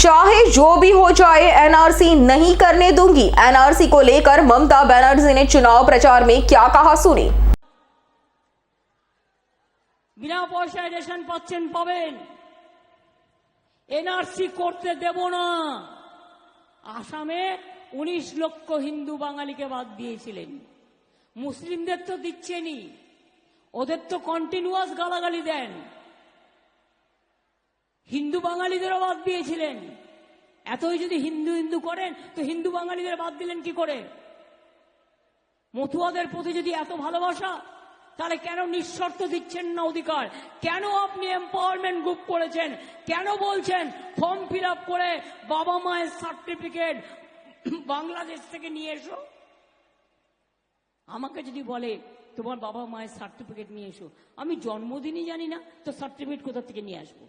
चाहे जो भी हो जाए एनआरसी नहीं करने दूंगी। एनआरसी को लेकर ममता बनर्जी ने चुनाव प्रचार में क्या कहा, सुनी। बिना पयसाय रेशन पाচ্ছেন পাবেন, এনআরসি করতে দেব না। আসামে 19 লক্ষ হিন্দু বাঙালিকে বাদ দিয়েছিলেন, মুসলিমদের তো দিচ্ছেনই, ওদের তো কন্টিনিউয়াস গালাগালি দেন। হিন্দু বাঙালিদেরও বাদ দিয়েছিলেন। এতই যদি হিন্দু হিন্দু করেন তো হিন্দু বাঙালিদের বাদ দিলেন কি করে? মতুয়াদের প্রতি যদি এত ভালোবাসা, তাহলে কেন নিঃশর্ত দিচ্ছেন না অধিকার? কেন আপনি এম্পাওয়ারমেন্ট গ্রুপ করেছেন? কেন বলছেন ফর্ম ফিল আপ করে বাবা মায়ের সার্টিফিকেট বাংলাদেশ থেকে নিয়ে এসো? আমাকে যদি বলে তোমার বাবা মায়ের সার্টিফিকেট নিয়ে এসো, আমি জন্মদিনই জানি না তো সার্টিফিকেট কোথা থেকে নিয়ে আসবো?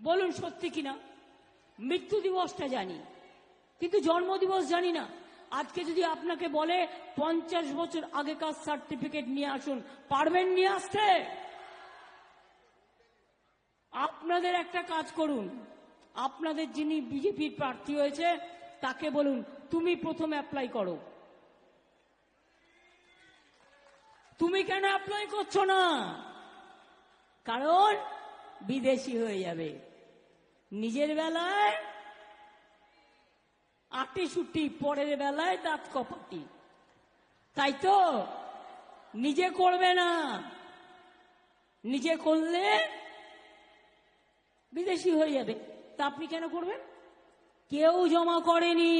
বলুন সত্যি কিনা? মৃত্যু দিবসটা জানি, কিন্তু জন্মদিবস জানি না। আজকে যদি আপনাকে বলে 50 বছর আগেকার সার্টিফিকেট নিয়ে আসুন, পারবেন নিয়ে আসতে? আপনাদের একটা কাজ করুন, আপনাদের যিনি বিজেপির প্রার্থী হয়েছে তাকে বলুন তুমি প্রথমে অ্যাপ্লাই করো। তুমি কেন অ্যাপ্লাই করছো না? কারণ বিদেশি হয়ে যাবে। নিজের বেলায় আটি সুটি, পরের বেলায় দাঁত কপাটি, তাই তো? নিজে করবে না, নিজে করলে বিদেশি হয়ে যাবে। তা আপনি কেন করবেন? কেউ জমা করেনি,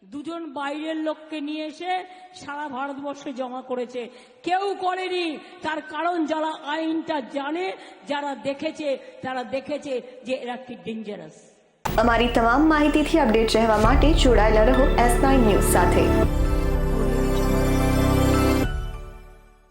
দুজন বাইরের লোককে নিয়ে এসে সারা ভারতবর্ষে জমা করেছে। কেউ করেনি, তার কারণ যারা আইনটা জানে, যারা দেখেছে, তারা দেখেছে যে এরা কি ডেঞ্জারাস। અમારી તમામ માહિતીથી અપડેટ રહેવા માટે જોડાયેલા રહો S9 ન્યૂઝ સાથે।